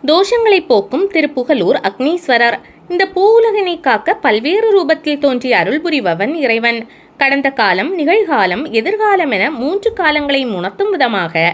தோஷங்களை போக்கும் திருப்புகலூர் அக்னீஸ்வரர். இந்த பூவுலகினை காக்க பல்வேறு ரூபத்தில் தோன்றி அருள் புரிபவன் இறைவன். கடந்த காலம், நிகழ்காலம், எதிர்காலம் என 3 காலங்களை உணர்த்தும் விதமாக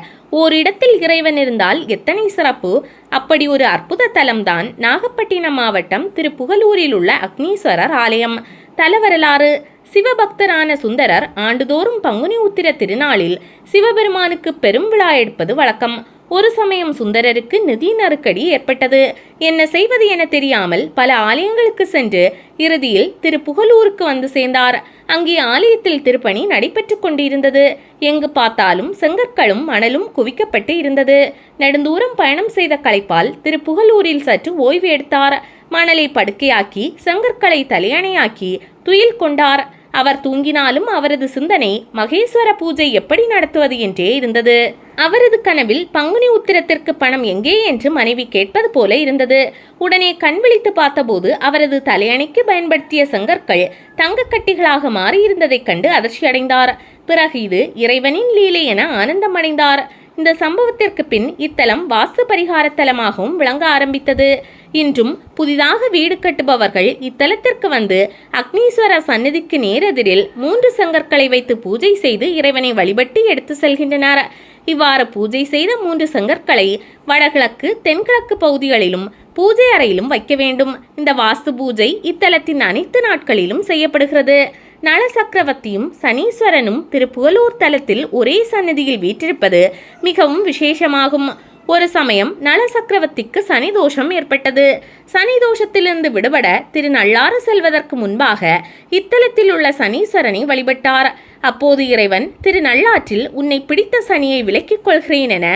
ஓரிடத்தில் இறைவன் இருந்தால் எத்தனை சிறப்பு! அப்படி ஒரு அற்புத தலம்தான் நாகப்பட்டினம் மாவட்டம் திருப்புகலூரில் உள்ள அக்னீஸ்வரர் ஆலயம். தல வரலாறு: சிவபக்தரான சுந்தரர் ஆண்டுதோறும் பங்குனி உத்திர திருநாளில் சிவபெருமானுக்கு பெரும் விழா எடுப்பது வழக்கம். ஒரு சமயம் சுந்தரருக்கு நிதி நெருக்கடி ஏற்பட்டது. என்ன செய்வது என தெரியாமல் பல ஆலயங்களுக்கு சென்று இறுதியில் திருப்புகலூருக்கு வந்து சேர்ந்தார். அங்கே ஆலயத்தில் திருப்பணி நடைபெற்று கொண்டிருந்தது. எங்கு பார்த்தாலும் செங்கற்களும் மணலும் குவிக்கப்பட்டு இருந்தது. நெடுந்தூரம் பயணம் செய்த களைப்பால் திருப்புகலூரில் சற்று ஓய்வு எடுத்தார். மணலை படுக்கையாக்கி செங்கற்களை தலையணையாக்கி துயில் கொண்டார். அவர் தூங்கினாலும் அவரது சிந்தனை மகேஸ்வர பூஜை எப்படி நடத்துவது என்றே இருந்தது. அவரது கனவில் பங்குனி உத்திரத்திற்கு பணம் எங்கே என்று மனைவி கேட்பது போல இருந்தது. உடனே கண் விழித்து பார்த்தபோது அவரது தலையணைக்கு பயன்படுத்திய செங்கற்கள் தங்கக்கட்டிகளாக மாறியிருந்ததைக் கண்டு அதிர்ச்சியடைந்தார். பிறகு இது இறைவனின் லீலை என ஆனந்தமடைந்தார். இந்த சம்பவத்திற்கு பின் இத்தலம் வாஸ்து பரிகார தலமாகவும் விளங்க ஆரம்பித்தது. இன்றும் புதிதாக வீடு கட்டுபவர்கள் இத்தலத்திற்கு வந்து அக்னீஸ்வரர் சன்னதிக்கு நேரெதிரில் 3 செங்கற்களை வைத்து பூஜை செய்து இறைவனை வழிபட்டு எடுத்து செல்கின்றனர். இவ்வாறு பூஜை செய்த 3 செங்கற்களை வடகிழக்கு, தென்கிழக்கு பகுதிகளிலும் பூஜை அறையிலும் வைக்க வேண்டும். இந்த வாஸ்து பூஜை இத்தலத்தின் அனைத்து நாட்களிலும் செய்யப்படுகிறது. நல சக்கரவர்த்தியும் சனீஸ்வரனும் திருப்புகலூர் தலத்தில் ஒரே சன்னதியில் வீற்றிருப்பது மிகவும் விசேஷமாகும். ஒரு சமயம் நல சக்கரவர்த்திக்கு சனி தோஷம் ஏற்பட்டது. சனி தோஷத்திலிருந்து விடுபட திருநள்ளாறு செல்வதற்கு முன்பாக இத்தலத்தில் உள்ள சனீஸ்வரனை வழிபட்டார். அப்போது இறைவன் திருநள்ளாற்றில் உன்னை பிடித்த சனியை விலக்கிக் கொள்கிறேன் என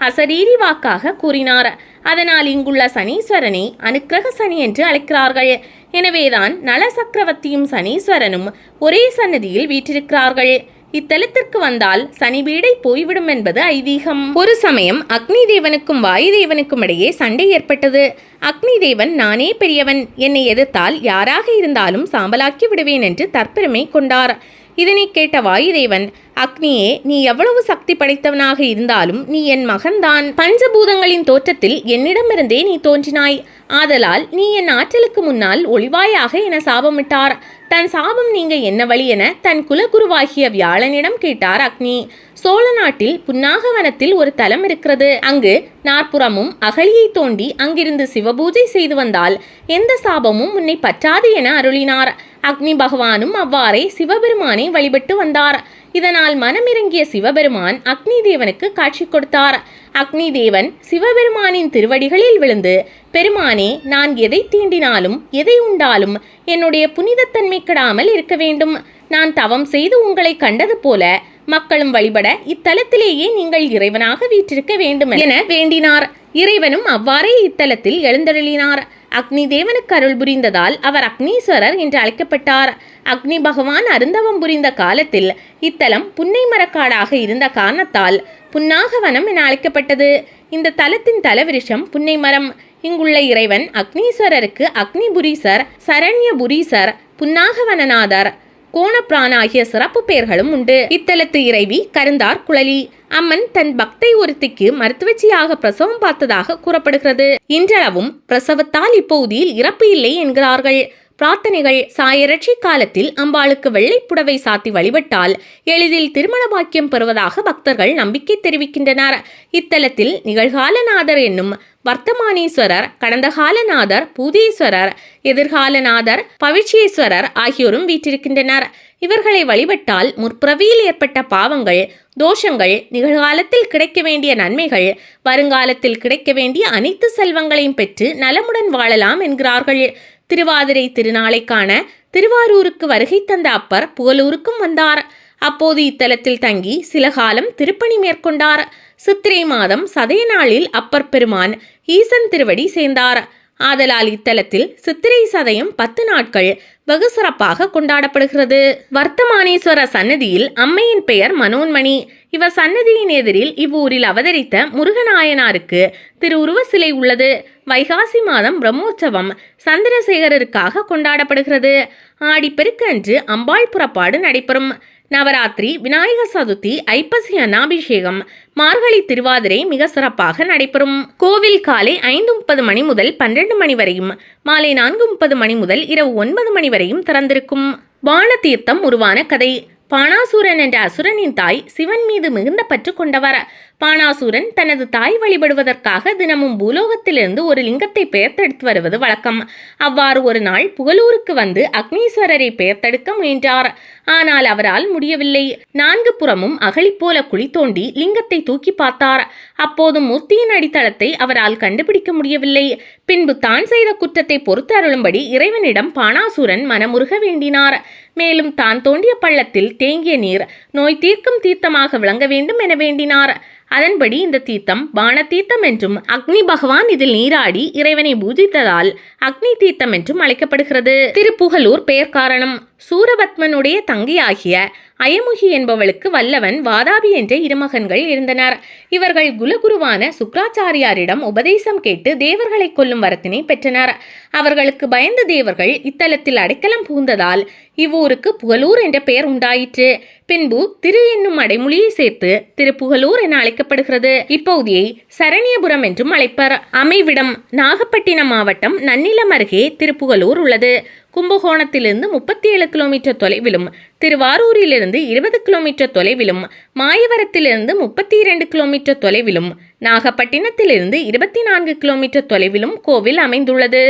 அசரீரி வாக்காக கூறினார். அதனால் இங்குள்ள சனீஸ்வரனை அனுக்கிரக சனி என்று அழைக்கிறார்கள். எனவேதான் நல சக்கரவர்த்தியும் சனீஸ்வரனும் ஒரே சன்னதியில் வீற்றிருக்கிறார்கள். இத்தலத்திற்கு வந்தால் சனி வீடை போய்விடும் என்பது ஐதீகம். ஒரு சமயம் அக்னி தேவனுக்கும் வாயு தேவனுக்கும் இடையே சண்டை ஏற்பட்டது. அக்னி தேவன் நானே பெரியவன், என்னை எதிர்த்தால் யாராக இருந்தாலும் சாம்பலாக்கி விடுவேன் என்று தற்பெருமை கொண்டார். இதனை கேட்ட வாயுதேவன், அக்னியே, நீ எவ்வளவு சக்தி படைத்தவனாக இருந்தாலும் நீ என் மகன்தான். பஞ்சபூதங்களின் தோற்றத்தில் என்னிடமிருந்தே நீ தோன்றினாய். ஆதலால் நீ என் ஆற்றலுக்கு முன்னால் ஒளிவாயாக என சாபமிட்டார். தன் சாபம் நீங்க என்ன வழி என தன் குலகுருவாகிய வியாழனிடம் கேட்டார் அக்னி. சோழ நாட்டில் புன்னாகவனத்தில் ஒரு தலம் இருக்கிறது. அங்கு நாற்புறமும் அகழியை தோண்டி அங்கிருந்து சிவபூஜை செய்து வந்தால் எந்த சாபமும் உன்னை பற்றாது என அருளினார். அக்னி பகவானும் அவ்வாறே சிவபெருமானை வழிபட்டு வந்தார். இதனால் மனமிறங்கிய சிவபெருமான் அக்னி தேவனுக்கு காட்சி கொடுத்தார். அக்னி தேவன் சிவபெருமானின் திருவடிகளில் விழுந்து, பெருமானே, நான் எதை தீண்டினாலும் எதை உண்டாலும் என்னுடைய புனிதத்தன்மை கெடாமல் இருக்க வேண்டும். நான் தவம் செய்து உங்களை கண்டது போல மக்களும் வழிபட இத்தலத்திலேயே நீங்கள் இறைவனாக வீற்றிருக்க வேண்டும் என வேண்டினார். இறைவனும் அவ்வாறே இத்தலத்தில் எழுந்தருளினார். அக்னி தேவனுக்கு அருள் புரிந்ததால் அவர் அக்னீஸ்வரர் என்று அழைக்கப்பட்டார். அக்னி பகவான் அருந்தவம் புரிந்த காலத்தில் இத்தலம் புன்னை மரக்காடாக இருந்த காரணத்தால் புன்னாகவனம் என அழைக்கப்பட்டது. இந்த தலத்தின் தலவிருஷம் புன்னை மரம். இங்குள்ள இறைவன் அக்னீஸ்வரருக்கு அக்னிபுரீசர், சரண்யபுரீசர், புன்னாகவனநாதர், கோணப்பிரான் ஆகிய சிறப்பு பெயர்களும் உண்டு. இத்தலத்து இறைவி கருந்தார் குழலி. அம்மன் தன் பக்தை ஒருத்திக்கு மருத்துவச்சியாக பிரசவம் பார்த்ததாக கூறப்படுகிறது. இன்றளவும் பிரசவத்தால் இப்பகுதியில் இறப்பு இல்லை என்கிறார்கள். பிரார்த்தனைகள்: சாயரட்சி காலத்தில் அம்பாளுக்கு வெள்ளை புடவை சாத்தி வழிபட்டால் எளிதில் திருமண பாக்கியம் பெறுவதாக பக்தர்கள் நம்பிக்கை தெரிவிக்கின்றனர். இத்தலத்தில் நிகழ்காலநாதர் என்னும் வர்த்தமானீஸ்வரர், கடந்த காலநாதர் பூதீஸ்வரர், எதிர்காலநாதர் பவிஷ்யேஸ்வரர் ஆகியோரும் வீற்றிருக்கின்றனர். இவர்களை வழிபட்டால் முற்பிறவியில் ஏற்பட்ட பாவங்கள், தோஷங்கள், நிகழ்காலத்தில் கிடைக்க வேண்டிய நன்மைகள், வருங்காலத்தில் கிடைக்க வேண்டிய அனைத்து செல்வங்களையும் பெற்று நலமுடன் வாழலாம் என்கிறார்கள். திருவாதிரை திருநாளை காண திருவாரூருக்கு வருகை தந்த அப்பர் புகலூருக்கும் வந்தார். அப்போது இத்தலத்தில் தங்கி சில காலம் திருப்பணி மேற்கொண்டார். சித்திரை மாதம் சதய நாளில் அப்பர் பெருமான் ஈசன் திருவடி சேர்ந்தார். ஆதலால் இத்தலத்தில் சித்திரை சதயம் 10 நாட்கள் வெகு சிறப்பாக கொண்டாடப்படுகிறது. வர்த்தமானேஸ்வர சன்னதியில் அம்மையின் பெயர் மனோன்மணி. இவர் சன்னதியின் எதிரில் இவ்வூரில் அவதரித்த முருகநாயனாருக்கு திருவுருவ சிலை உள்ளது. வைகாசி மாதம் பிரம்மோற்சவம் சந்திரசேகரருக்காக கொண்டாடப்படுகிறது. ஆடிப்பெருக்கு அன்று அம்பாள் புறப்பாடு நடைபெறும். நவராத்திரி, விநாயகர் சதுர்த்தி, ஐப்பசி அன்னாபிஷேகம், மார்கழி திருவாதிரை மிக சிறப்பாக நடைபெறும். கோவில் காலை 5:30 மணி முதல் 12 மணி வரையும், மாலை 4:30 மணி முதல் இரவு 9 மணி வரையும் திறந்திருக்கும். வான தீர்த்தம் உருவான கதை. பானாசூரன் என்ற அசுரனின் தாய் சிவன் மீது மிகுந்த பற்று கொண்டவர். பானாசூரன் தனது தாய் வழிபடுவதற்காக தினமும் பூலோகத்திலிருந்து ஒரு லிங்கத்தை பெயர்த்தெடுத்து வருவது வழக்கம். அவ்வாறு ஒரு நாள் புகலூருக்கு வந்து அக்னீஸ்வரரை பெயர்த்தெடுக்க முயன்றார். ஆனால் அவரால் முடியவில்லை. 4 புறமும் அகழி போல குழி தோண்டி லிங்கத்தை தூக்கி பார்த்தார். அப்போது மூர்த்தியின் அடித்தளத்தை அவரால் கண்டுபிடிக்க முடியவில்லை. பின்பு தான் செய்த குற்றத்தை பொறுத்து அருளும்படி இறைவனிடம் பானாசூரன் மனமுருக வேண்டினார். மேலும் தான் தோண்டிய பள்ளத்தில் தேங்கிய நீர் நோய் தீர்க்கும் தீர்த்தமாக விளங்க வேண்டும் என வேண்டினார். அதன்படி இந்த தீர்த்தம் பான தீர்த்தம் என்றும், அக்னி பகவான் இதில் நீராடி இறைவனை பூஜித்ததால் அக்னி தீர்த்தம் என்றும் அழைக்கப்படுகிறது. திருப்புகலூர் பெயர் காரணம். சூரபத்மனுடைய தங்கையாகிய அயமுகி என்பவளுக்கு வல்லவன், வாதாபி என்ற 2 மகன்கள் இருந்தனர். இவர்கள் குலகுருவான சுக்ராச்சாரியாரிடம் உபதேசம் கேட்டு தேவர்களை கொல்லும் வரத்தினை பெற்றனர். அவர்களுக்கு பயந்த தேவர்கள் இத்தலத்தில் அடைக்கலம் புகுந்ததால் இவ்வூருக்கு புகலூர் என்ற பெயர் உண்டாயிற்று. பின்பு திரு என்னும் அடைமொழியை சேர்த்து திருப்புகலூர் என அழைக்கப்படுகிறது. இப்பகுதியை சரணியபுரம் என்றும் அழைப்பர். அமைவிடம் நாகப்பட்டினம் மாவட்டம் நன்னிலம் அருகே திருப்புகலூர் உள்ளது. கும்பகோணத்திலிருந்து 37 கிலோமீட்டர் தொலைவிலும், திருவாரூரிலிருந்து 20 கிலோமீட்டர் தொலைவிலும், மாயவரத்திலிருந்து 32 கிலோமீட்டர் தொலைவிலும், நாகப்பட்டினத்திலிருந்து 24 கிலோமீட்டர் தொலைவிலும் கோவில் அமைந்துள்ளது.